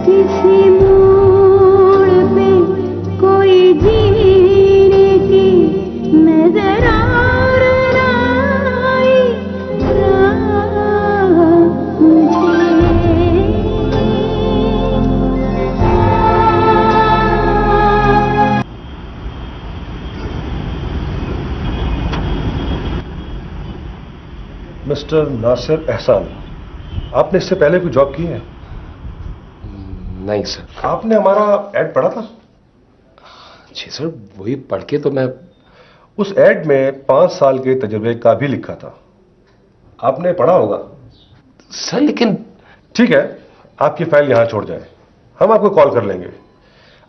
किसी मोड़ पे कोई जीने की नजर आई राह मुझे। मिस्टर नासिर एहसान, आपने इससे पहले कोई जॉब की है? नहीं सर। आपने हमारा एड पढ़ा था? जी सर, वही पढ़ के तो मैं। उस एड में 5 साल के तजुर्बे का भी लिखा था, आपने पढ़ा होगा। सर लेकिन। ठीक है, आपकी फाइल यहां छोड़ जाए, हम आपको कॉल कर लेंगे।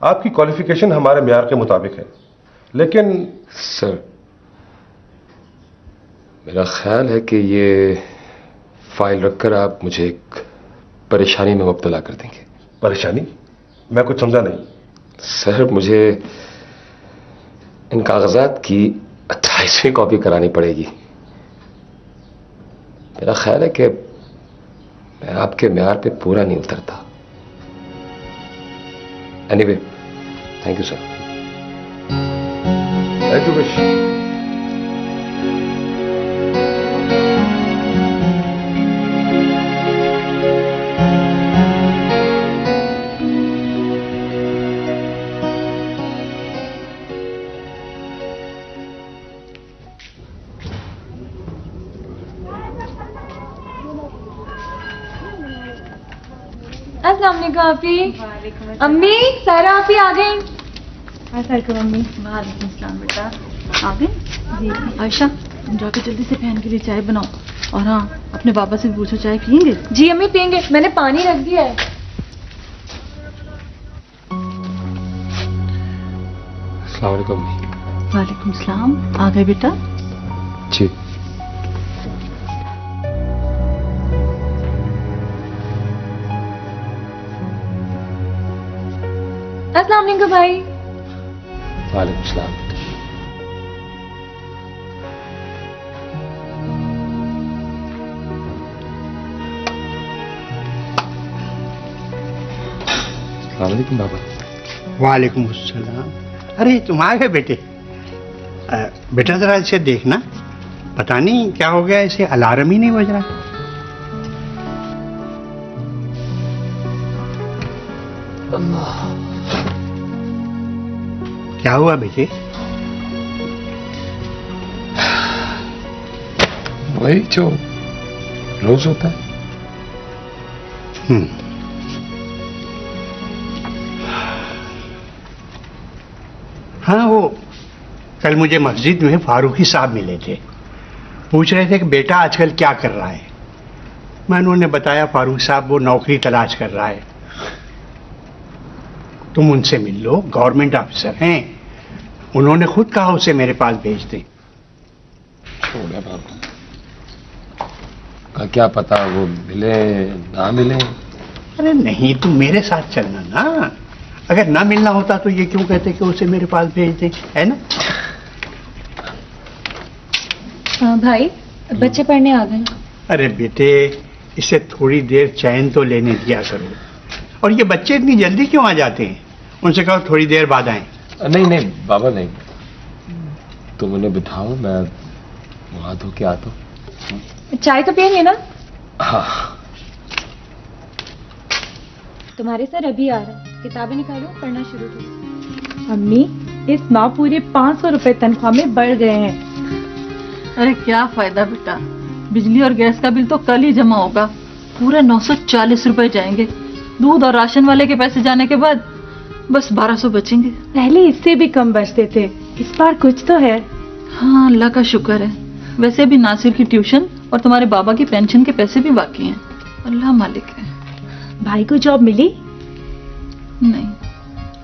आपकी क्वालिफिकेशन हमारे म्यार के मुताबिक है, लेकिन सर मेरा ख्याल है कि ये फाइल रखकर आप मुझे एक परेशानी में मुब्तला कर देंगे। परेशानी? मैं कुछ समझा नहीं। सर मुझे इन कागजात की 28वीं कॉपी करानी पड़ेगी। मेरा ख्याल है कि मैं आपके म्यार पे पूरा नहीं उतरता। Anyway, thank you sir. Thank you wish. अस्सलाम वालेकुम आपी। अम्मी सारा आपी आ गई। अस्सलाम मम्मी। वालेकुम अस्सलाम बेटा। आ गए? जी। आयशा जाके जल्दी से बहन के लिए चाय बनाओ, और हाँ अपने बाबा से पूछो चाय पियेंगे? जी अम्मी पियेंगे, मैंने पानी रख दिया है। अस्सलाम वालेकुम। वालेकुम सलाम। आ गए बेटा? जी। अस्सलाम वालेकुम भाई। वालेकुम सलाम। अस्सलाम वालेकुम बाबा। वालेकुम अस्सलाम। अरे तुम आ गए बेटे। बेटा जरा इसे देखना, पता नहीं क्या हो गया, इसे अलार्म ही नहीं बज रहा। क्या हुआ बेटे? वही जो रोज होता है। हाँ, वो कल मुझे मस्जिद में फारूकी साहब मिले थे, पूछ रहे थे कि बेटा आजकल क्या कर रहा है। मैंने उन्हें बताया फारूक साहब वो नौकरी तलाश कर रहा है, तुम उनसे मिल लो, गवर्नमेंट ऑफिसर हैं। उन्होंने खुद कहा उसे मेरे पास भेज दें। छोड़े बाबा का क्या पता वो मिले ना मिले। अरे नहीं, तुम मेरे साथ चलना ना। अगर ना मिलना होता तो ये क्यों कहते कि उसे मेरे पास भेज दें, है ना? हाँ भाई, बच्चे पढ़ने आ गए। अरे बेटे, इसे थोड़ी देर चैन तो लेने दिया करो। और ये बच्चे इतनी जल्दी क्यों आ जाते हैं? उनसे कहो थोड़ी देर बाद आए। नहीं नहीं बाबा नहीं, तुम उन्हें बिठाओ, मैं वहां धो के आता हूँ। चाय तो पियेंगे ना? हाँ। तुम्हारे सर अभी आ रहा है, किताबें निकालो, पढ़ना शुरू करो। अम्मी, इस माह पूरे 500 रुपए तनख्वाह में बढ़ गए हैं। अरे क्या फायदा बेटा, बिजली और गैस का बिल तो कल ही जमा होगा, पूरे 940 रुपए जाएंगे। दूध और राशन वाले के पैसे जाने के बाद बस 1200 बचेंगे। पहले इससे भी कम बचते थे, इस बार कुछ तो है। हाँ अल्लाह का शुक्र है। वैसे भी नासिर की ट्यूशन और तुम्हारे बाबा की पेंशन के पैसे भी बाकी हैं। अल्लाह मालिक है। भाई को जॉब मिली? नहीं,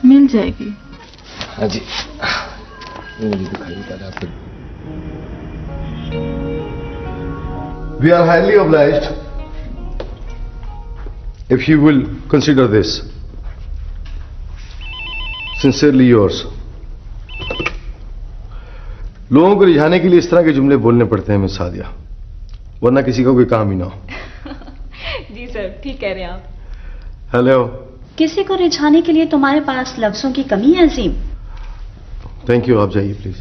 मिल जाएगी। हाँ जी, मुझे दिखाई देता है। We are highly obliged if you will consider this. Sincerely yours. लोगों को रिझाने के लिए इस तरह के जुमले बोलने पड़ते हैं मिस सादिया, वरना किसी का कोई काम ही ना हो। जी सर, ठीक कह रहे हैं आप। हेलो। किसी को रिझाने के लिए तुम्हारे पास लफ्जों की कमी है अजीम। थैंक यू, आप जाइए प्लीज।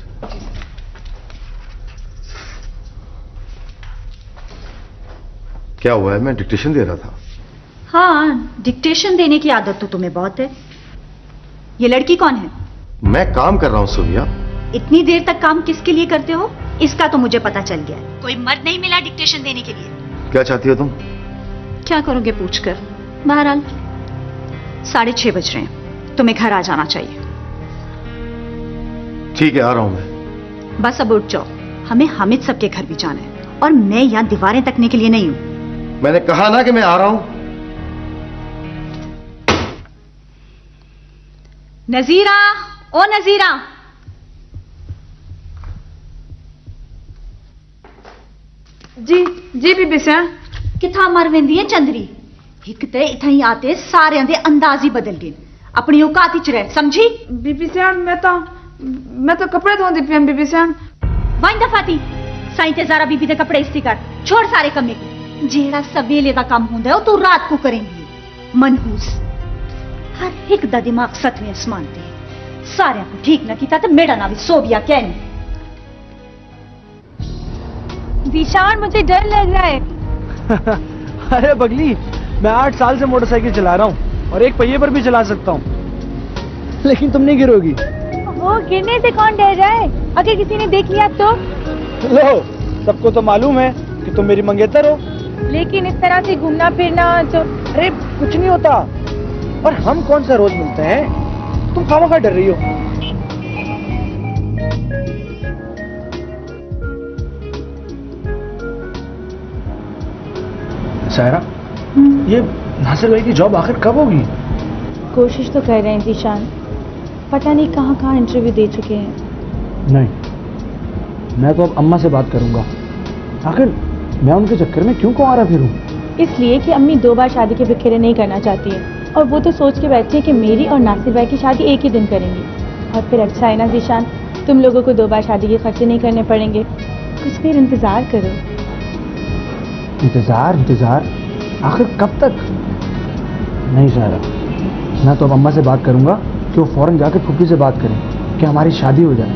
क्या हुआ है? मैं डिक्टेशन दे रहा था। हाँ, डिक्टेशन देने की आदत तो तुम्हें बहुत है। ये लड़की कौन है? मैं काम कर रहा हूं सोनिया। इतनी देर तक काम किसके लिए करते हो इसका तो मुझे पता चल गया है। कोई मर्द नहीं मिला डिक्टेशन देने के लिए। क्या चाहती हो तुम? क्या करोगे पूछकर। बहरहाल 6:30 बज रहे हैं, तुम्हें घर आ जाना चाहिए। ठीक है, आ रहा हूं मैं। बस अब उठ जाओ, हमें हामिद साहब के घर भी जाना है और मैं यहाँ दीवारें तकने के लिए नहीं हूं। मैंने कहा ना कि मैं आ रहा हूं। नजीरा, ओ नजीरा। जी जी बीबी सियाण। किथा मर वेंदी है चंदरी। एक ते इथां ही आते सारे दे अंदाज ही बदल गए। अपनी औकात च रह, समझी? बीबी सियाण मैं तो कपड़े धोंदी पियम बीबी सियाण। वन दफा थी साईं ते ज़ारा बीबी दे कपड़े इस्त्री कर। छोड़ सारे कम्मे को। जेड़ा सवेले दा काम हुंदा है तू रात को करेंगी। मनहूस हर एक दा दिमाग 7वें आसमान ते। सारे को ठीक न कीता ते मेरा ना भी सोबिया कहनी। दिशान, मुझे डर लग रहा है। अरे बगली, मैं 8 साल से मोटरसाइकिल चला रहा हूँ और एक पहिए पर भी चला सकता हूँ, लेकिन तुम नहीं गिरोगी। वो गिरने से कौन डर रहा है? अगर किसी ने देख लिया तो? लो, सबको तो मालूम है कि तुम मेरी मंगेतर हो। लेकिन इस तरह से घूमना फिरना तो। अरे कुछ नहीं होता। और हम कौन सा रोज मिलते हैं? तुम खामखा डर रही हो। सायरा, ये नासिर भाई की जॉब आखिर कब होगी? कोशिश तो कर रहे हैं दिशान, पता नहीं कहाँ कहाँ इंटरव्यू दे चुके हैं। नहीं, मैं तो अब अम्मा से बात करूंगा। आखिर मैं उनके चक्कर में क्यों कुंवारा फिरूं? इसलिए कि अम्मी 2 बार शादी के बिखेरे नहीं करना चाहती है और वो तो सोच के बैठी है कि मेरी और नासिर भाई की शादी एक ही दिन करेंगी। और फिर अच्छा है ना जीशान, तुम लोगों को 2 बार शादी के खर्चे नहीं करने पड़ेंगे। कुछ देर इंतजार करो। इंतजार आखिर कब तक? नहीं सारा, मैं तो अब अम्मा से बात करूंगा कि वो फौरन जाकर फूफी से बात करें कि हमारी शादी हो जाए।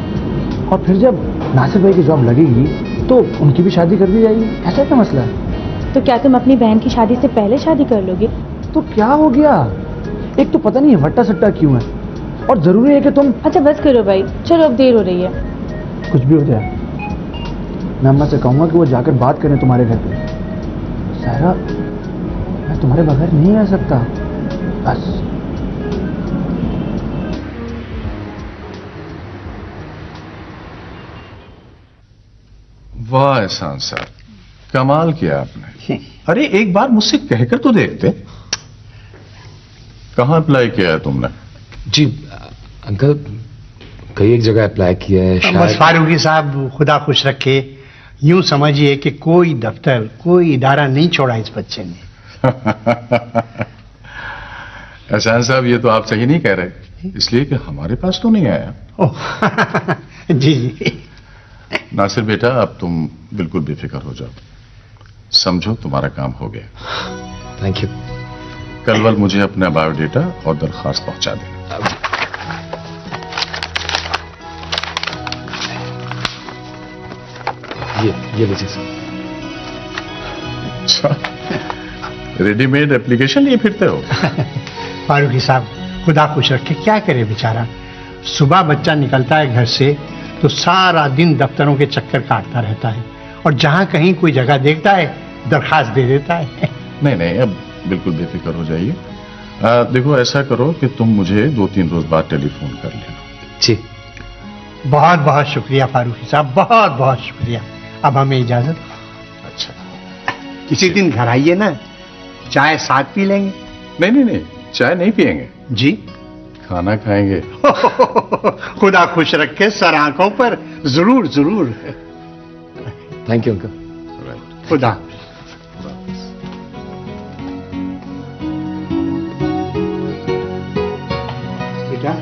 और फिर जब नासिर भाई की जॉब लगेगी तो उनकी भी शादी कर दी जाएगी। ऐसा क्या मसला है? तो क्या तुम अपनी बहन की शादी से पहले शादी कर लोगे? तो क्या हो गया? एक तो पता नहीं हट्टा सट्टा क्यों है, और जरूरी है कि तुम। अच्छा बस करो भाई, चलो अब देर हो रही है। कुछ भी हो जाए, मैं अम्मा से कहूंगा कि वो जाकर बात करें तुम्हारे घर पे। सारा, मैं तुम्हारे बगैर नहीं रह सकता। बस। वाह एहसान साहब, कमाल किया आपने। अरे एक बार मुझसे कहकर तो देखते। कहाँ अप्लाई किया है तुमने? जी अंकल, कई एक जगह अप्लाई किया है। बस शायद फारूकी साहब, खुदा खुश रखे। यूं समझिए कि कोई दफ्तर, कोई इदारा नहीं छोड़ा इस बच्चे ने। एहसान साहब, ये तो आप सही नहीं कह रहे, इसलिए कि हमारे पास तो नहीं आया। ओह, जी जी। नासिर बेटा, अब तुम बिल्कुल बेफिक्र हो जाओ। समझो तुम्हारा काम हो गया। Thank you. कल वल मुझे अपना बायोडेटा और दरखास्त पहुंचा देना। ये लीजिए सर। अच्छा, रेडीमेड एप्लीकेशन लिए फिरते हो? फारूकी साहब, खुदा खुश रखे। क्या करे बेचारा, सुबह बच्चा निकलता है घर से तो सारा दिन दफ्तरों के चक्कर काटता रहता है और जहां कहीं कोई जगह देखता है दरखास्त दे देता है। नहीं नहीं, अब बिल्कुल बेफिक्र हो जाइए। देखो, ऐसा करो कि तुम मुझे 2-3 रोज बाद टेलीफोन कर लेना। जी। बहुत बहुत शुक्रिया फारूकी साहब, बहुत बहुत शुक्रिया। अब हमें इजाजत। अच्छा, किसी दिन घर आइए ना, चाय साथ पी लेंगे। नहीं नहीं नहीं, चाय नहीं पियेंगे जी, खाना खाएंगे। खुदा खुश रखे, सर आंखों पर। जरूर जरूर। Thank you uncle. खुदा। बेटा,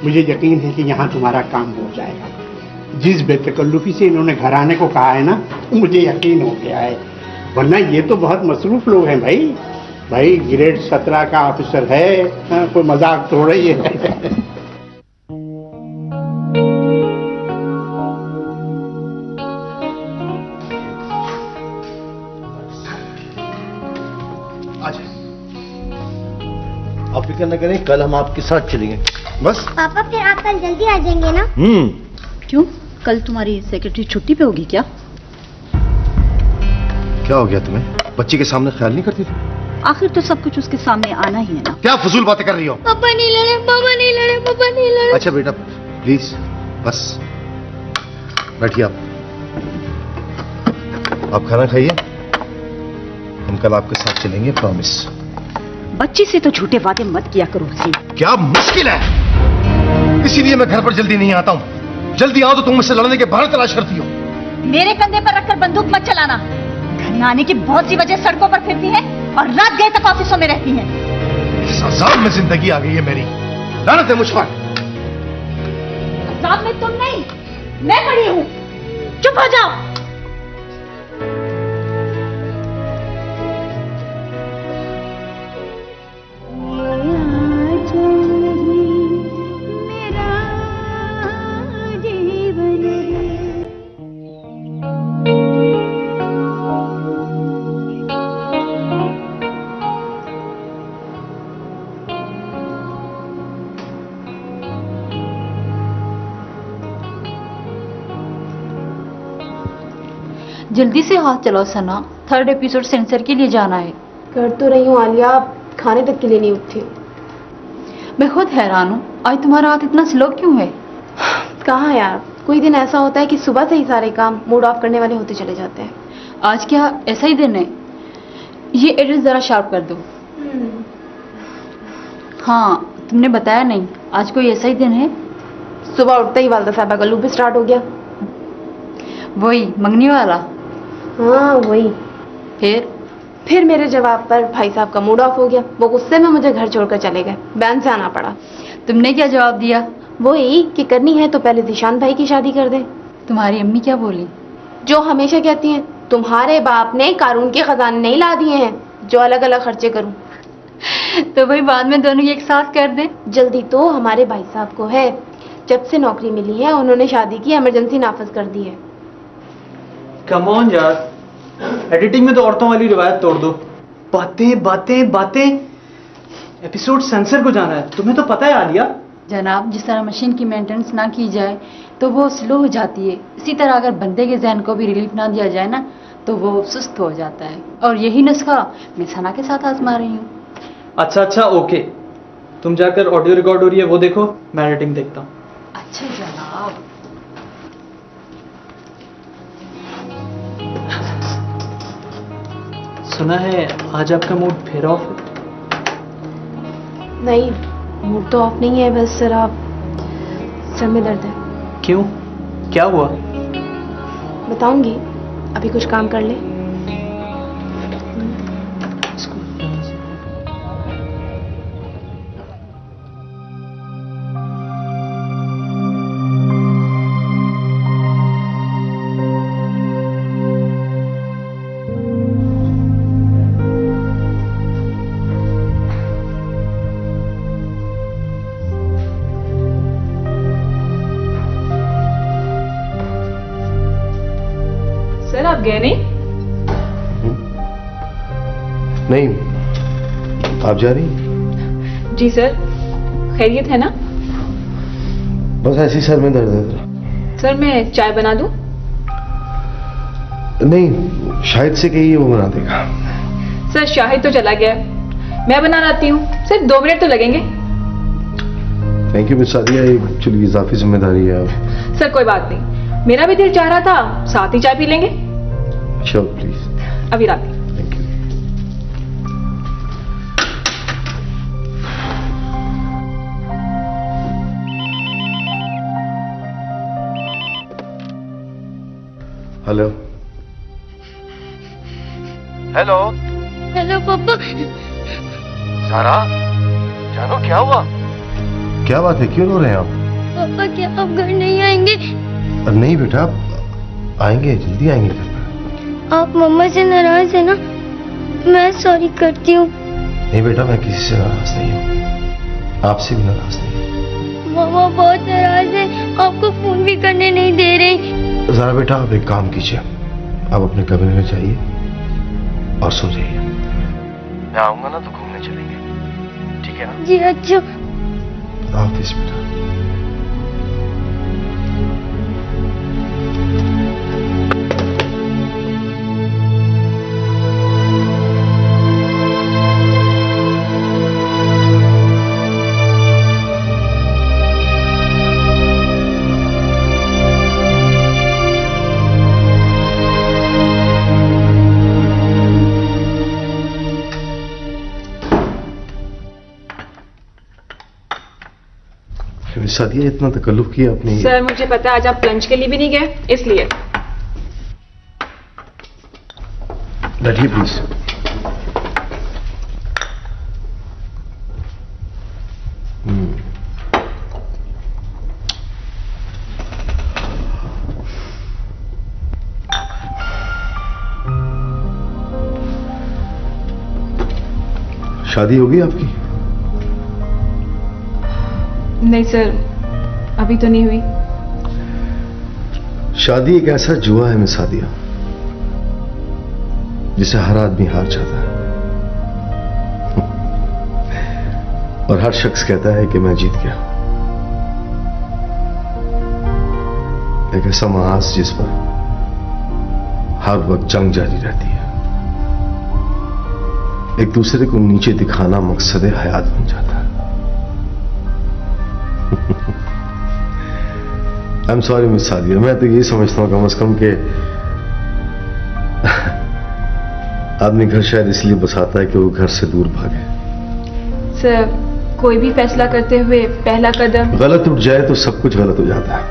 मुझे यकीन है कि यहाँ तुम्हारा काम हो जाएगा। जिस बेतकल्लुफी से इन्होंने घर आने को कहा है ना, मुझे यकीन हो गया है। वरना ये तो बहुत मसरूफ लोग हैं भाई। भाई ग्रेड 17 का ऑफिसर है, हाँ, कोई मजाक थोड़ा ही है। आप फिक्र न करें, कल हम आपके साथ चलेंगे। बस पापा फिर आप कल जल्दी आ जाएंगे ना? क्यों, कल तुम्हारी सेक्रेटरी छुट्टी पे होगी क्या? क्या हो गया तुम्हें? बच्ची के सामने ख्याल नहीं करती थी? आखिर तो सब कुछ उसके सामने आना ही है ना। क्या फजूल बातें कर रही हो? पापा नहीं लड़े, पापा नहीं लड़े, पापा नहीं लड़े। अच्छा बेटा प्लीज बस बैठिए आप खाना खाइए, हम कल आपके साथ चलेंगे, प्रॉमिस। बच्ची से तो झूठे वादे मत किया करो वसीम। क्या मुश्किल है, इसीलिए मैं घर पर जल्दी नहीं आता हूँ। जल्दी आओ तो तुम मुझसे लड़ने के बहाने तलाश करती हो। मेरे कंधे पर रखकर बंदूक मत चलाना। घर में आने की बहुत सी वजह सड़कों पर फिरती है और रात गए तक ऑफिसों में रहती है। इस अजाब में जिंदगी आ गई है मेरी, लानत है मुझ पर। अजाब में तुम नहीं, मैं पड़ी हूँ। चुप हो जाओ। जल्दी से हाथ चलाओ सना, 3rd एपिसोड सेंसर के लिए जाना है। कर तो रही हूँ आलिया, खाने तक के लिए नहीं उठती। मैं खुद हैरान हूँ, आज तुम्हारा हाथ इतना स्लो क्यों है? कहाँ यार, कोई दिन ऐसा होता है कि सुबह से ही सारे काम मूड ऑफ करने वाले होते चले जाते हैं। आज क्या ऐसा ही दिन है? ये एड्रेस जरा शार्प कर दो। हाँ, तुमने बताया नहीं, आज कोई ऐसा ही दिन है? सुबह उठते ही वालदा साहबा का लूप स्टार्ट हो गया। वही मंगनी वाला? हाँ वही। फिर मेरे जवाब पर भाई साहब का मूड ऑफ हो गया। वो गुस्से में मुझे घर छोड़कर चले गए, बैन से आना पड़ा। तुमने क्या जवाब दिया? वो यही कि करनी है तो पहले जीशान भाई की शादी कर दे। तुम्हारी अम्मी क्या बोली? जो हमेशा कहती हैं, तुम्हारे बाप ने कारून के खजाने नहीं ला दिए हैं जो अलग अलग खर्चे करूं। तो भाई बाद में दोनों की एक साथ कर दे। जल्दी तो हमारे भाई साहब को है, जब से नौकरी मिली है उन्होंने शादी की इमरजेंसी नाफज कर दी है। कम ऑन यार, एडिटिंग में तो औरतों वाली रिवायत तोड़ दो। बातें बातें बातें, एपिसोड सेंसर को जाना है, तुम्हें तो पता है आलिया। जनाब, जिस तरह मशीन की मेंटेनेंस ना की जाए तो वो स्लो हो जाती है, इसी तरह अगर बंदे के जहन को भी रिलीफ ना दिया जाए ना तो वो सुस्त हो जाता है। और यही नुस्खा मैं सना के साथ आजमा रही हूँ। अच्छा ओके, तुम जाकर ऑडियो रिकॉर्ड हो रही है वो देखो, मैं एडिटिंग देखता हूँ। अच्छा जनाब। सुना है आज आपका मूड फेर ऑफ है? नहीं, मूड तो ऑफ नहीं है, बस जरा सर में दर्द है। क्यों, क्या हुआ? बताऊंगी, अभी कुछ काम कर ले। सर आप गए नहीं? नहीं, आप जा रही? जी सर, खैरियत है ना? बस ऐसी सर में दर्द है। सर मैं चाय बना दूं? नहीं, शायद से कहिए वो बना देगा। सर शाहिद तो चला गया, मैं बना लाती हूँ, सिर्फ 2 मिनट तो लगेंगे। Thank you miss Sadia, actually इजाफी जिम्मेदारी है। सर कोई बात नहीं, मेरा भी दिल चाह रहा था साथ ही चाय पी लेंगे। Sure please. अभी रात। Thank you. Hello hello hello पापा। सारा, जानो क्या हुआ? क्या बात है, क्यों रो रहे हैं आप? पापा क्या आप घर नहीं आएंगे? नहीं बेटा, आएंगे, जल्दी आएंगे घर पर। आप मम्मा से नाराज है ना? मैं सॉरी करती हूँ। नहीं बेटा, मैं किसी से नाराज नहीं हूं, आपसे भी नाराज नहीं हूं। मामा बहुत नाराज है, आपको फोन भी करने नहीं दे रहे। जरा बेटा आप एक काम कीजिए, आप अपने कमरे में जाइए और सो जाइए। मैं आऊंगा ना तो घूमने चलेंगे, ठीक है ना? जी अच्छा। हाफिज बेटा। सादिया, इतना तकल्लुफ किया आपने। सर मुझे पता है आज आप लंच के लिए भी नहीं गए, इसलिए। बैठिए प्लीज। शादी होगी आपकी? नहीं सर, अभी तो नहीं हुई। शादी एक ऐसा जुआ है मिस सादिया, जिसे हर आदमी हार जाता है और हर शख्स कहता है कि मैं जीत गया। एक ऐसा महाज जिस पर हर वक्त जंग जारी रहती है, एक दूसरे को नीचे दिखाना मकसद हयात बन जाता है। I am sorry miss Sadia, मैं तो यही समझता हूं कम से कम के आदमी घर शायद इसलिए बसाता है कि वो घर से दूर भागे। सर कोई भी फैसला करते हुए पहला कदम गलत उठ जाए तो सब कुछ गलत हो जाता है।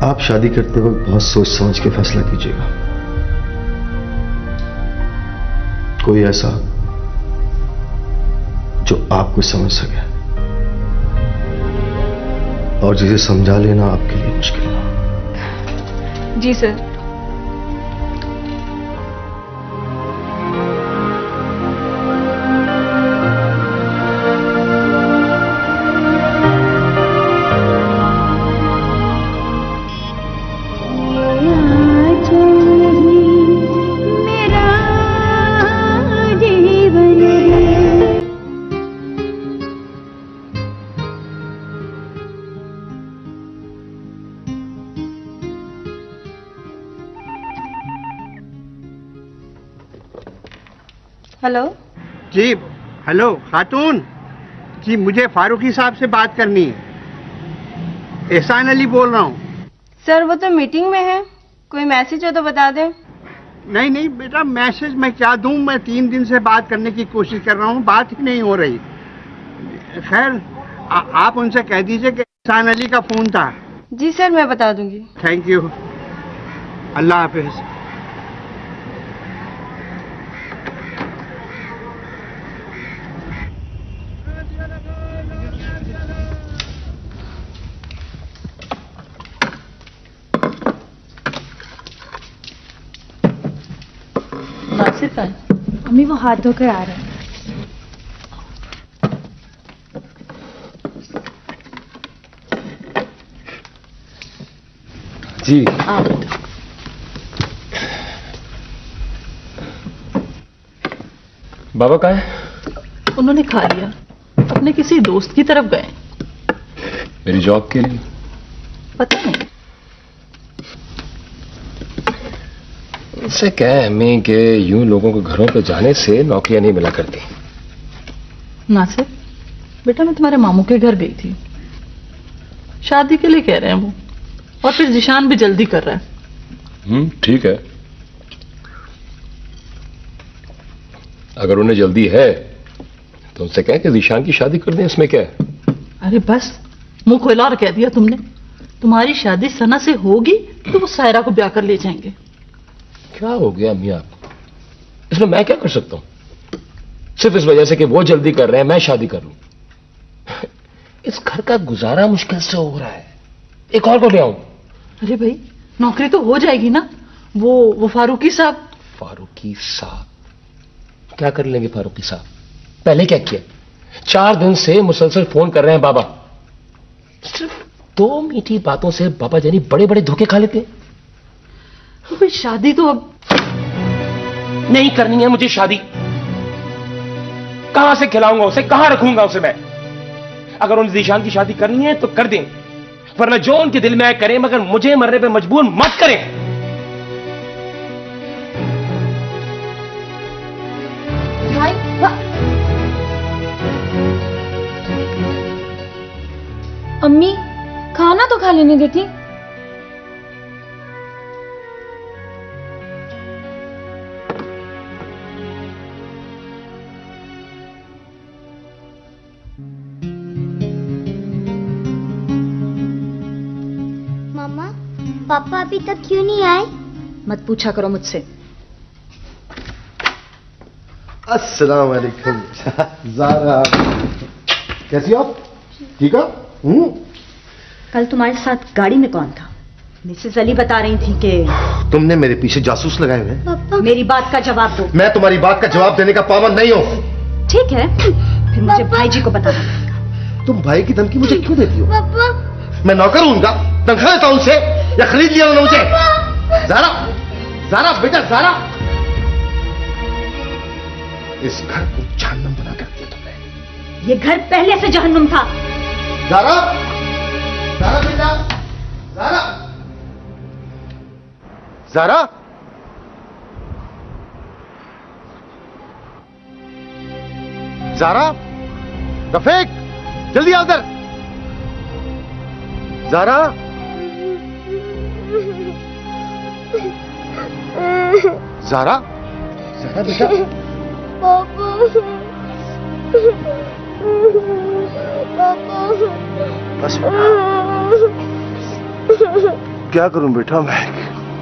आप शादी करते वक्त बहुत सोच समझ के फैसला कीजिएगा। कोई ऐसा जो आपको समझ सके और जिसे समझा लेना आपके लिए मुश्किल हो। जी सर। हेलो जी। हेलो खातून जी, मुझे फारूकी साहब से बात करनी है। एहसान अली बोल रहा हूँ। सर वो तो मीटिंग में है, कोई मैसेज हो तो बता दें। नहीं नहीं बेटा, मैसेज मैं क्या दूं, मैं 3 दिन से बात करने की कोशिश कर रहा हूँ, बात ही नहीं हो रही। खैर आप उनसे कह दीजिए कि एहसान अली का फोन था। जी सर मैं बता दूंगी। थैंक यू, अल्लाह हाफिज। अम्मी वो हाथ धोकर आ रहे हैं। जी बाबा कहाँ है? उन्होंने खा लिया, अपने किसी दोस्त की तरफ गए। मेरी जॉब के लिए? पता नहीं। उससे क्या है अम्मी कि यूं लोगों के घरों पे जाने से नौकरियां नहीं मिला करती। नासिर बेटा, मैं तुम्हारे मामू के घर गई थी, शादी के लिए कह रहे हैं वो, और फिर जिशान भी जल्दी कर रहा है। ठीक है, अगर उन्हें जल्दी है तो उनसे कह कि जिशान की शादी कर दें, इसमें क्या है? अरे बस मुंह खोला और कह दिया तुमने। तुम्हारी शादी सना से होगी तो वो सायरा को ब्याह कर ले जाएंगे। क्या हो गया अम्मी आपको? इसमें मैं क्या कर सकता हूं? सिर्फ इस वजह से कि वो जल्दी कर रहे हैं मैं शादी कर लूं? इस घर का गुजारा मुश्किल से हो रहा है, एक और को ले आऊं? अरे भाई नौकरी तो हो जाएगी ना। वो फारूकी साहब। फारूकी साहब? क्या कर लेंगे फारूकी साहब? पहले क्या किया? 4 दिन से मुसलसल फोन कर रहे हैं बाबा। सिर्फ 2 मीठी बातों से बाबा जानी बड़े बड़े धोखे खा लेते हैं। कोई शादी तो अब नहीं करनी है मुझे शादी। कहां से खिलाऊंगा उसे, कहां रखूंगा उसे मैं? अगर उन जीशान की शादी करनी है तो कर दें, वरना जो उनके दिल में आए करें, मगर मुझे मरने पे मजबूर मत करें। भाई अम्मी खाना तो खा लेने देती। मामा पापा अभी तक क्यों नहीं आए? मत पूछा करो मुझसे। अस्सलाम वालेकुम। ज़ारा, कैसी हो आप? ठीक हो? कल तुम्हारे साथ गाड़ी में कौन था? मिसेस अली बता रही थी कि तुमने मेरे पीछे जासूस लगाए हुए हैं। पापा मेरी बात का जवाब दो। मैं तुम्हारी बात का जवाब देने का पाबंद नहीं हूँ। ठीक है, फिर मुझे भाई जी को बताना पड़ेगा। तुम भाई की धमकी मुझे क्यों देती हो? पापा मैं नौकर हूँ उनका, तनख्वाह देता हूँ उनसे, या खरीद लिया उन्होंने मुझे? ज़ारा, ज़ारा बेटा ज़ारा, इस घर को जहन्नम बना कर दिया तुमने। ये घर पहले से जहन्नुम था। ज़ारा, ज़ारा बेटा, ज़ारा, ज़ारा, ज़ारा, रफीक, जल्दी आ उधर। ज़ारा, ज़ारा, ज़ारा बेटा, पापा पापा बस क्या करूं बेटा मैं,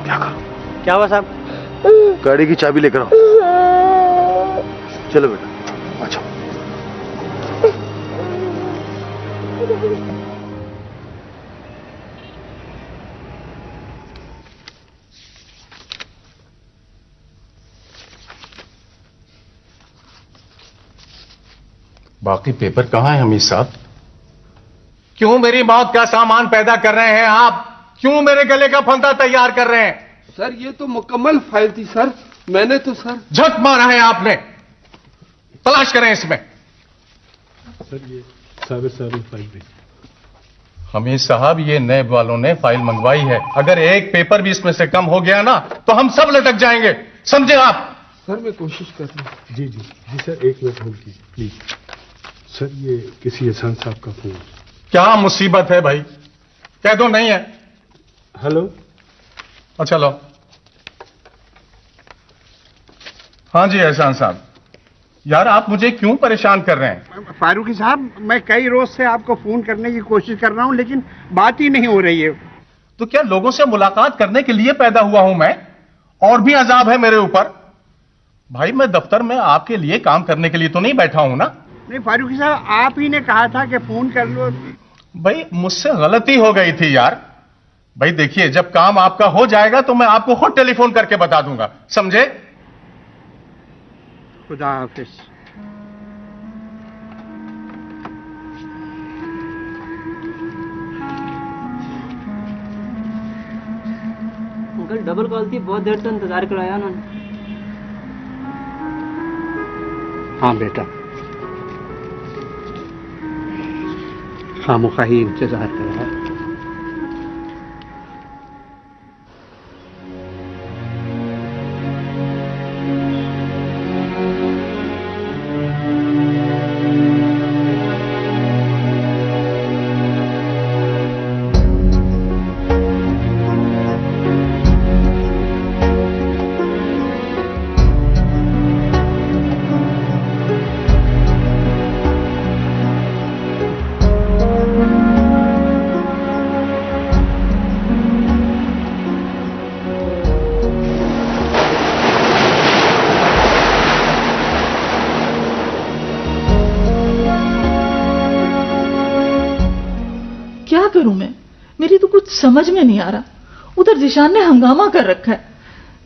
क्या करूं? क्या हुआ साहब? गाड़ी की चाबी लेकर आओ। चलो बेटा, अच्छा। बाकी पेपर कहाँ है हमीद साहब? क्यों मेरी मौत का सामान पैदा कर रहे हैं आप? क्यों मेरे गले का फंदा तैयार कर रहे हैं? सर ये तो मुकम्मल फाइल थी सर, मैंने तो सर झक मारा है आपने। तलाश करें इसमें। सर ये सारी फाइल थी। हमीद साहब, ये नैब वालों ने फाइल मंगवाई है। अगर एक पेपर भी इसमें से कम हो गया ना तो हम सब लटक जाएंगे, समझे आप? सर मैं कोशिश कर रहा हूँ। जी जी जी सर, एक मिनट होल्ड कीजिए प्लीज। सर ये किसी एहसान साहब का फोन। क्या मुसीबत है भाई? कह दो नहीं है। हेलो। अच्छा लो। हाँ जी एहसान साहब। यार आप मुझे क्यों परेशान कर रहे हैं? फारूकी साहब, मैं कई रोज से आपको फोन करने की कोशिश कर रहा हूं लेकिन बात ही नहीं हो रही है। तो क्या लोगों से मुलाकात करने के लिए पैदा हुआ हूं मैं? और भी अजाब है मेरे ऊपर? भाई मैं दफ्तर में आपके लिए काम करने के लिए तो नहीं बैठा हूं ना। नहीं फारूकी साहब, आप ही ने कहा था कि फोन कर लो। भाई मुझसे गलती हो गई थी यार। भाई देखिए, जब काम आपका हो जाएगा तो मैं आपको खुद टेलीफोन करके बता दूंगा, समझे? खुदा हाफिज। अंकल डबल कॉल थी, बहुत देर से इंतजार कराया उन्होंने। हाँ बेटा, खामोखा ही इंतजार कर रहा है। क्या करूं मैं? मेरी तो कुछ समझ में नहीं आ रहा। उधर जिशान ने हंगामा कर रखा है,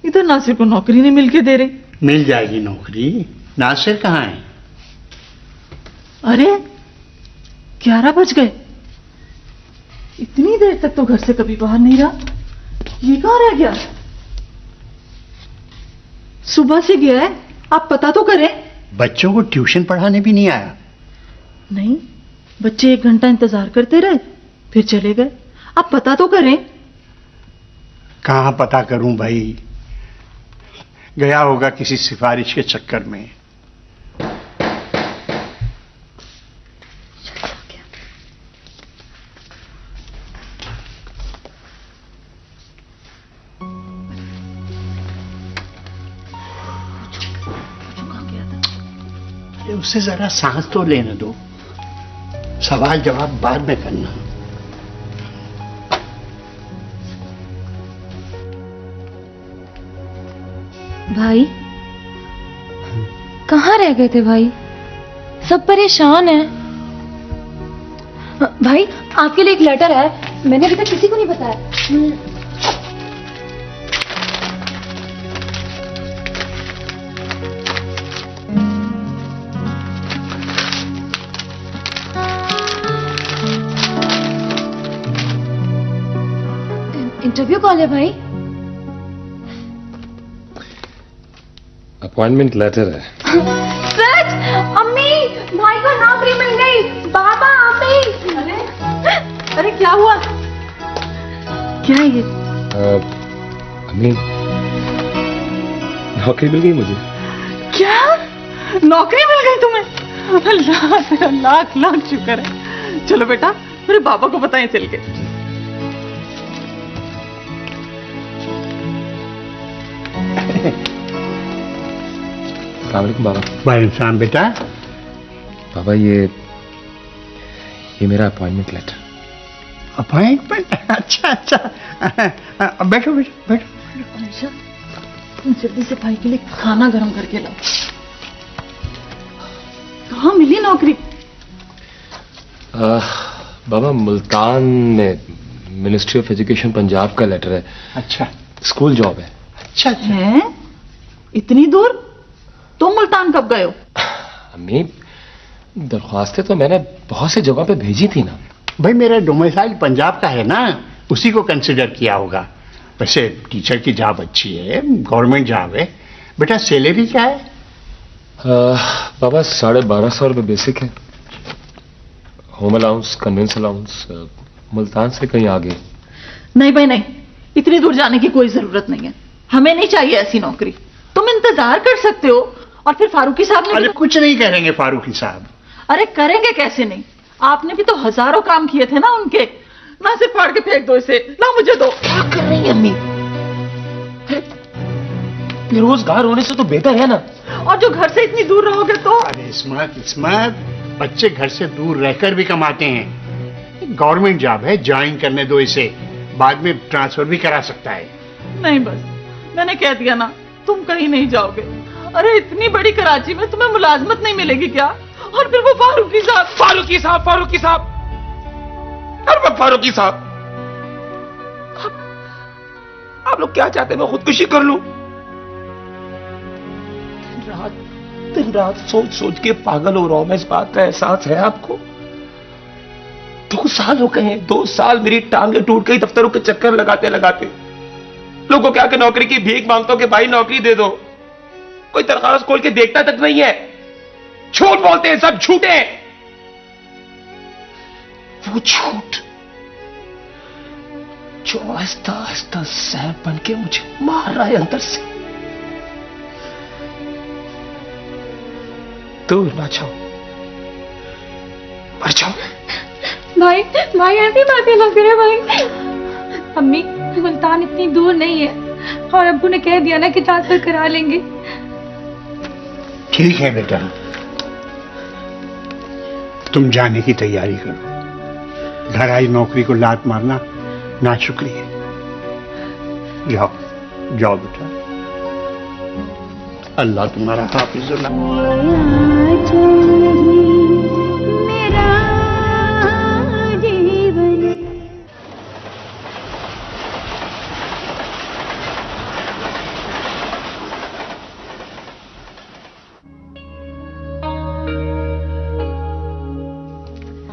इधर नासिर को नौकरी नहीं मिल के दे रही। मिल जाएगी नौकरी, नासिर कहाँ है? अरे 11 बज गए। इतनी देर तक तो घर से कभी बाहर नहीं रहा। ये कहाँ रह गया? सुबह से गया है, आप पता तो करें। बच्चों को ट्यूशन पढ़ाने भी नहीं आया? नहीं, बच्चे 1 घंटा इंतजार करते रहे, फिर चले गए। आप पता तो करें। कहाँ पता करूं भाई, गया होगा किसी सिफारिश के चक्कर में। अरे उससे जरा सांस तो लेने दो, सवाल जवाब बाद में करना। भाई कहाँ रह गए थे भाई? सब परेशान हैं। भाई आपके लिए एक लेटर है, मैंने अभी तक किसी को नहीं बताया। इंटरव्यू कॉल है भाई? अपॉइंटमेंट लेटर है। सच? अम्मी, भाई को नौकरी मिल गई। बाबा, अम्मी। अरे क्या हुआ? क्या है ये? अम्मी, नौकरी मिल गई मुझे। क्या नौकरी मिल गई तुम्हें? अल्लाह तेरा लाख लाख शुक्र है। चलो बेटा, मेरे बाबा को बताएं चल के। अस्सलामुअलैकुम बाबा। वालेकुम बेटा। बाबा ये मेरा अपॉइंटमेंट लेटर। अपॉइंटमेंट? अच्छा अच्छा, बैठो बैठो बैठो। आयशा, तुम जल्दी से भाई के लिए खाना गर्म करके लाओ। कहाँ मिली नौकरी? बाबा मुल्तान में मिनिस्ट्री ऑफ एजुकेशन पंजाब का लेटर है। अच्छा, स्कूल जॉब है। अच्छा अच्छा। है? इतनी दूर? तुम मुल्तान कब गए हो? अम्मी, दरख्वास्तें तो मैंने बहुत सी जगहों पे भेजी थी ना। भाई मेरा डोमिसाइल पंजाब का है ना, उसी को कंसिडर किया होगा। वैसे टीचर की जॉब अच्छी है, गवर्नमेंट जॉब है। बेटा सैलरी क्या है? बाबा 1250 रुपये बेसिक है। Home allowance, convince allowance Multan से कहीं आगे। नहीं भाई नहीं, इतनी दूर जाने की कोई जरूरत नहीं है। हमें नहीं चाहिए ऐसी नौकरी। तुम इंतजार कर सकते हो। और फिर फारूकी साहब ने अरे कुछ नहीं करेंगे फारूकी साहब। अरे करेंगे कैसे नहीं? आपने भी तो हजारों काम किए थे ना उनके। ना सिर्फ फाड़ के फेंक दो इसे, ला मुझे दो। क्या कर रही है अम्मी? बेरोजगार होने से तो बेहतर है ना। और जो घर से इतनी दूर रहोगे तो? अरे इस्मत, बच्चे घर से दूर रहकर भी कमाते हैं। गवर्नमेंट जॉब है, ज्वाइन करने दो इसे, बाद में ट्रांसफर भी करा सकता है। नहीं बस, मैंने कह दिया ना, तुम कहीं नहीं जाओगे। अरे इतनी बड़ी कराची में तुम्हें मुलाजमत नहीं मिलेगी क्या? और फिर वो फारूकी साहब। फारूकी साहब, फारूकी साहब, अरे फारूकी साहब, आप लोग क्या चाहते हैं मैं खुदकुशी कर लूं? दिन रात सोच सोच के पागल हो रहा हूं मैं। इस बात का एहसास है आपको? 2 साल हो गए हैं, 2 साल मेरी टांगे टूट गई दफ्तरों के चक्कर लगाते लगाते। लोगों क्या के नौकरी की भीख मांगता हूं कि भाई नौकरी दे दो, कोई दरखास्त खोल के देखता तक नहीं है। झूठ बोलते हैं, सब झूठे हैं। वो झूठ जो आहिस्ता आहिस्ता जहर बन के मुझे मार रहा है अंदर से। दूर ना जाओ, मर जाओ। भाई भाई ऐसी बातें लग रही है भाई। अम्मी, मुल्तान इतनी दूर नहीं है और अब्बू ने कह दिया ना कि ट्रांसफर करा लेंगे। ठीक है बेटा, तुम जाने की तैयारी करो। घर आई नौकरी को लात मारना ना शुक्रिया। जाओ जाओ बेटा, अल्लाह तुम्हारा हाफिजुल्लाह।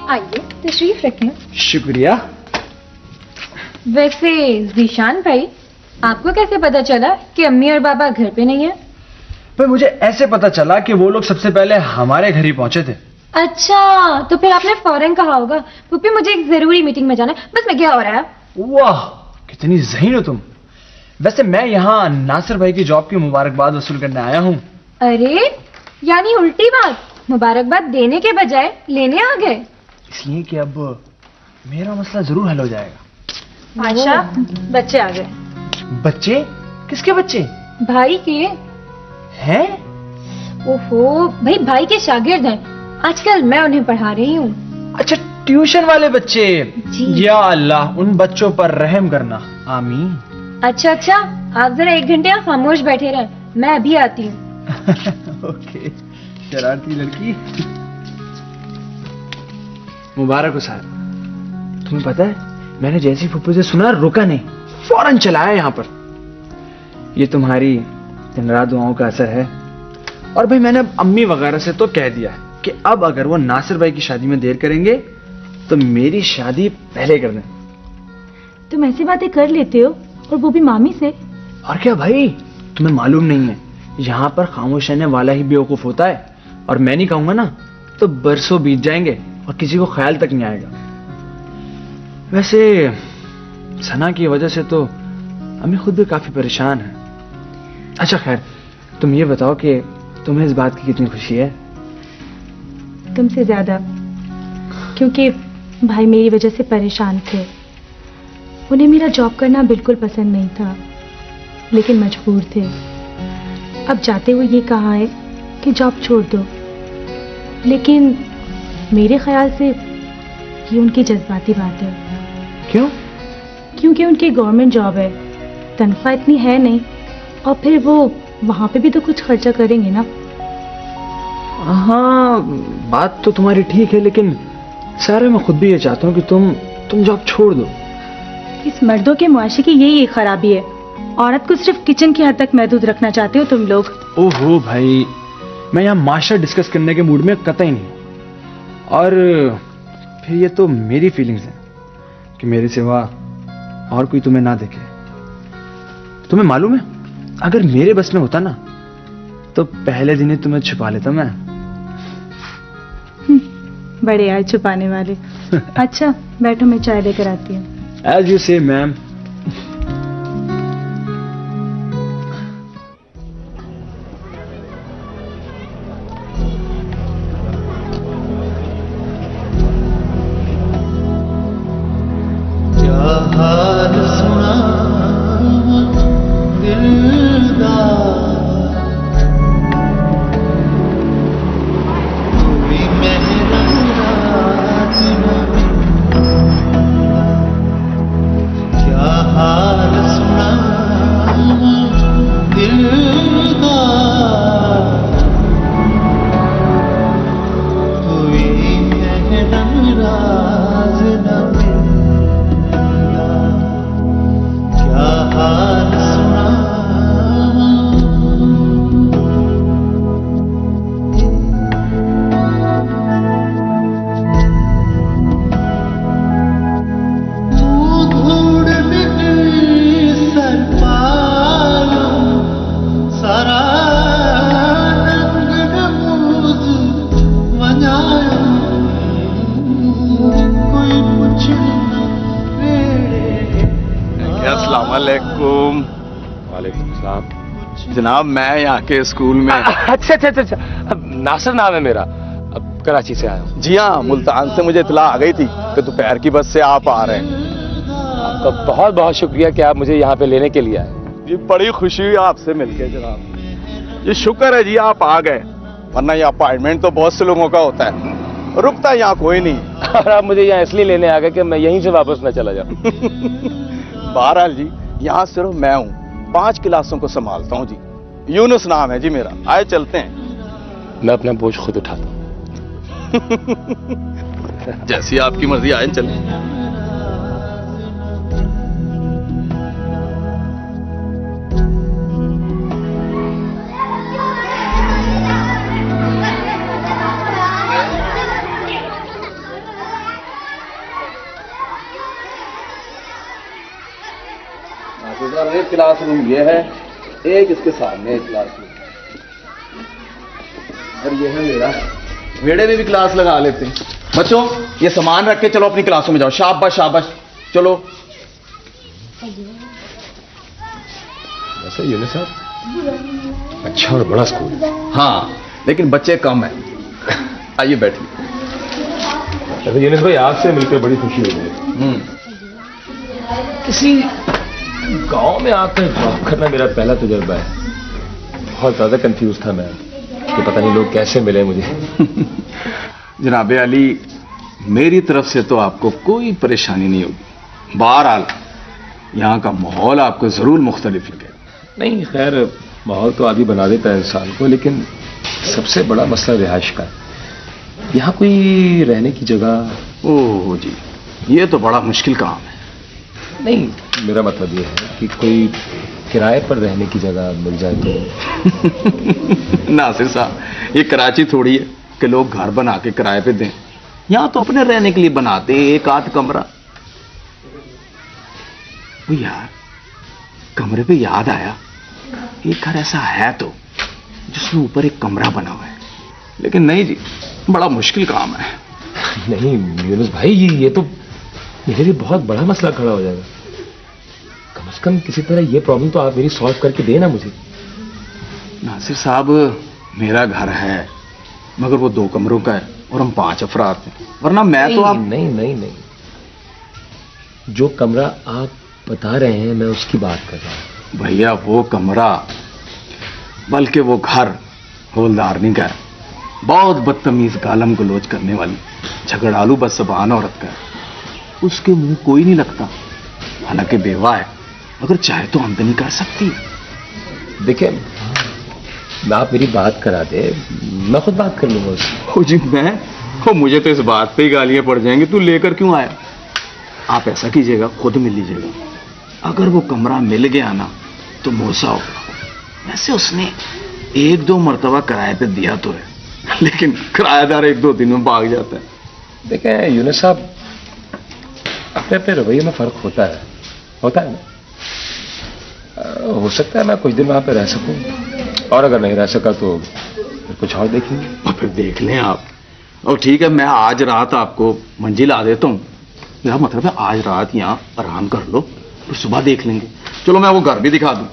आइए तशरीफ रखें। शुक्रिया। वैसे जीशान भाई, आपको कैसे पता चला कि अम्मी और बाबा घर पे नहीं है? पर मुझे ऐसे पता चला कि वो लोग सबसे पहले हमारे घर ही पहुंचे थे। अच्छा, तो फिर आपने फौरन कहा होगा पुप्पी मुझे एक जरूरी मीटिंग में जाना है, बस मैं क्या हो रहा है। वाह, कितनी ज़हीन हो तुम। वैसे मैं यहाँ नासिर भाई की जॉब की मुबारकबाद वसूल करने आया हूँ। अरे यानी उल्टी बात, मुबारकबाद देने के बजाय लेने आ गए। इसलिए कि अब मेरा मसला जरूर हल हो जाएगा। अच्छा, बच्चे आ गए। बच्चे? किसके बच्चे? भाई के। हैं? ओहो, भाई के शागिर्द हैं, आजकल मैं उन्हें पढ़ा रही हूँ। अच्छा, ट्यूशन वाले बच्चे। जी। या अल्लाह, उन बच्चों पर रहम करना। आमीन। अच्छा, आप जरा 1 घंटे यहाँ खामोश बैठे रहे, मैं अभी आती हूँ। ओके, शरारती लड़की। मुबारक हो साहब। तुम्हें पता है, मैंने जैसी फुप्पू से सुना रुका नहीं, फौरन चलाया यहाँ पर। ये तुम्हारी दिन रात दुआओं का असर है। और भाई मैंने अम्मी वगैरह से तो कह दिया कि अब अगर वो नासिर भाई की शादी में देर करेंगे तो मेरी शादी पहले कर दें। तुम ऐसी बातें कर लेते हो, और वो भी मामी से। और क्या भाई, तुम्हें मालूम नहीं है, यहाँ पर खामोश रहने वाला ही बेवकूफ होता है। और मैं नहीं कहूंगा ना तो बरसों बीत जाएंगे और किसी को ख्याल तक नहीं आएगा। वैसे सना की वजह से तो अम्मी खुद भी काफी परेशान है। अच्छा खैर, तुम ये बताओ कि तुम्हें इस बात की कितनी खुशी है? तुमसे ज्यादा, क्योंकि भाई मेरी वजह से परेशान थे। उन्हें मेरा जॉब करना बिल्कुल पसंद नहीं था, लेकिन मजबूर थे। अब जाते हुए ये कहा है कि जॉब छोड़ दो, लेकिन मेरे ख्याल से ये उनकी जज्बाती बात है। क्यों? क्योंकि उनकी गवर्नमेंट जॉब है, तनख्वाह इतनी है नहीं, और फिर वो वहां पे भी तो कुछ खर्चा करेंगे ना। हाँ, बात तो तुम्हारी ठीक है, लेकिन सारे मैं खुद भी ये चाहता हूँ कि तुम जॉब छोड़ दो। इस मर्दों के मुआशरे की यही एक खराबी है, औरत को सिर्फ किचन की हद तक महदूद रखना चाहते हो तुम लोग। ओहो भाई, मैं यहाँ माशा डिस्कस करने के मूड में कतई नहीं। और फिर ये तो मेरी फीलिंग्स हैं कि मेरे सिवा और कोई तुम्हें ना देखे। तुम्हें मालूम है, अगर मेरे बस में होता ना तो पहले दिन ही तुम्हें छुपा लेता मैं। बड़े आए छुपाने वाले। अच्छा बैठो, मैं चाय लेकर आती हूँ। एज यू से मैम। जनाब मैं यहाँ के स्कूल में। अच्छा, नासिर नाम है मेरा, अब कराची से आया हूँ। जी हाँ, मुल्तान से मुझे इतला आ गई थी कि दोपहर की बस से आप आ रहे हैं। आपका बहुत बहुत शुक्रिया कि आप मुझे यहाँ पे लेने के लिए आए। जी बड़ी खुशी हुई आपसे मिलके जनाब। जी शुक्र है जी आप आ गए, वरना ये अपार्टमेंट तो बहुत से लोगों का होता है, रुकता यहाँ कोई नहीं। और आप मुझे यहाँ इसलिए लेने आ गए कि मैं यहीं से वापस न चला जाऊँ। बहरहाल जी, यहाँ सिर्फ मैं हूँ, 5 क्लासों को संभालता हूँ जी। यूनुस नाम है जी मेरा। आए चलते हैं। मैं अपना बोझ खुद उठाता हूँ। जैसी आपकी मर्जी, आए चलें। एक क्लासरूम ये है, एक इसके सामने एक क्लासरूम, और ये है मेरा। वेड़े में भी क्लास लगा लेते हैं। बच्चों ये सामान रख के चलो अपनी क्लासों में जाओ। शाबाश शाबाश, चलो। वैसे यूनुस साहब अच्छा और बड़ा स्कूल है। हाँ लेकिन बच्चे कम हैं। आइए बैठिए। अरे यूनुस भाई आपसे मिलकर बड़ी खुशी हुई है। किसी गांव में आकर जॉब करना मेरा पहला तजुर्बा है। बहुत ज्यादा कंफ्यूज था मैं कि पता नहीं लोग कैसे मिले मुझे। जनाबे अली, मेरी तरफ से तो आपको कोई परेशानी नहीं होगी। बहरहाल यहाँ का माहौल आपको जरूर मुख्तलिफ लगेगा। नहीं खैर, माहौल तो आदि बना देता है इंसान को, लेकिन सबसे बड़ा मसला रिहाइश का है। यहाँ कोई रहने की जगह। ओह जी, ये तो बड़ा मुश्किल काम है। नहीं, मेरा मतलब ये है कि कोई किराए पर रहने की जगह मिल जाए तो। नासिर साहब, ये कराची थोड़ी है कि लोग घर बना के किराए पे दें। यहाँ तो अपने रहने के लिए बनाते हैं एक आध कमरा। वो यार, कमरे पे याद आया, एक घर ऐसा है तो जिसमें ऊपर एक कमरा बना हुआ है, लेकिन नहीं जी, बड़ा मुश्किल काम है। नहीं यूनुस भाई, ये तो मेरे लिए बहुत बड़ा मसला खड़ा हो जाएगा। कम से कम किसी तरह ये प्रॉब्लम तो आप मेरी सॉल्व करके देना मुझे। नासिर साहब, मेरा घर है मगर वो 2 कमरों का है और हम 5 अफराद हैं, वरना मैं तो आप। नहीं नहीं नहीं, जो कमरा आप बता रहे हैं मैं उसकी बात कर रहा हूं। भैया वो कमरा, बल्कि वो घर हवलदारनी का है। बहुत बदतमीज, गालम गलोच करने वाली, झगड़ालू बदज़बान औरत का है। उसके मुंह कोई नहीं लगता। हालांकि बेवा है, अगर चाहे तो आमदनी कर सकती है। देखिए, आप मेरी बात करा दे, मैं खुद बात कर लूंगा उससे। जी मैं? मुझे तो इस बात पे ही गालियां पड़ जाएंगी, तू लेकर क्यों आया? आप ऐसा कीजिएगा, खुद मिल लीजिएगा। अगर वो कमरा मिल गया ना तो मोसा होगा। वैसे उसने 1-2 मरतबा किराए पे दिया तो है, लेकिन किराएदार 1-2 दिन में भाग जाता है। देखें यूनुस साहब, अपने अपने रवैये में फर्क होता है ना। हो सकता है मैं कुछ दिन वहां पे रह सकूं, और अगर नहीं रह सका तो फिर कुछ और देखेंगे। और फिर देख लें आप। और ठीक है, मैं आज रात आपको मंजिल आ देता हूँ। मेरा मतलब है आज रात यहाँ आराम कर लो, फिर सुबह देख लेंगे। चलो मैं वो घर भी दिखा दूं,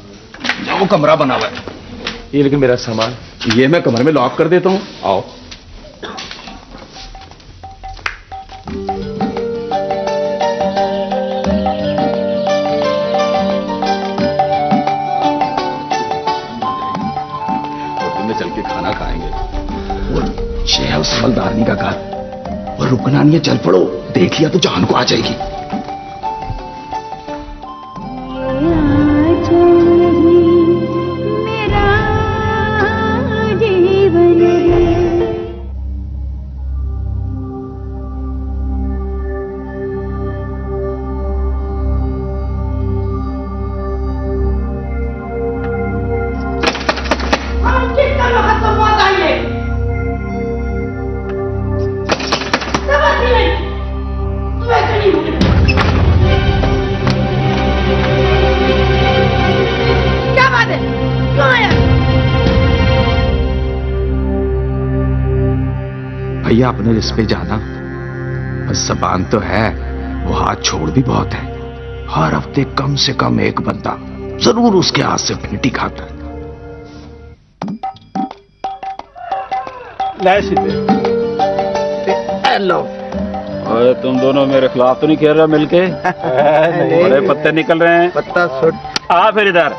जहाँ वो कमरा बना हुआ है। ये लेकिन मेरा सामान, ये मैं कमरे में लॉक कर देता हूँ। आओ। चल के खाना खाएंगे। वो है उस हवलदारनी का घर, और रुकना नहीं है, चल पड़ो। देख लिया तो जान को आ जाएगी। भैया अपने रिश्ते पे जाना, बस जबान तो है, वो हाथ छोड़ भी बहुत है। हर हफ्ते कम से कम एक बंदा जरूर उसके हाथ से पेटी खाता है। हेलो। ओए तुम दोनों मेरे खिलाफ तो नहीं खेल रहे मिलके? बड़े पत्ते निकल रहे हैं। पत्ता सुट। आ फिर इधर,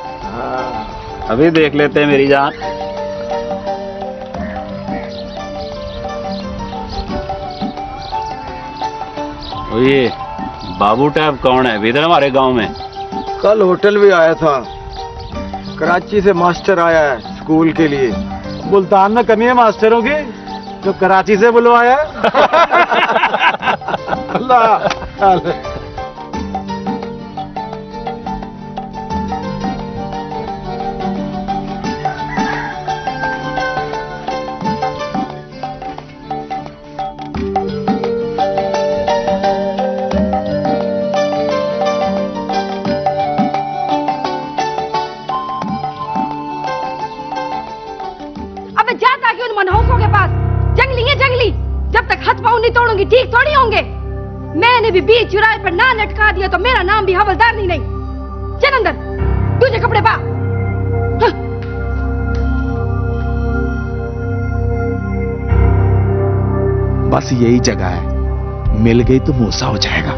अभी देख लेते हैं मेरी जान। ये बाबू टैब कौन है इधर हमारे गांव में? कल होटल भी आया था। कराची से मास्टर आया है स्कूल के लिए। मुल्तान में कमी है मास्टरों की, जो कराची से बुलवाया। अल्लाह। होंगी ठीक थोड़ी होंगे। मैंने भी बीच चुराहे पर ना लटका दिया तो मेरा नाम भी हवलदार नहीं। चल अंदर, तुझे कपड़े पा। बस यही जगह है, मिल गई तो मूसा हो जाएगा।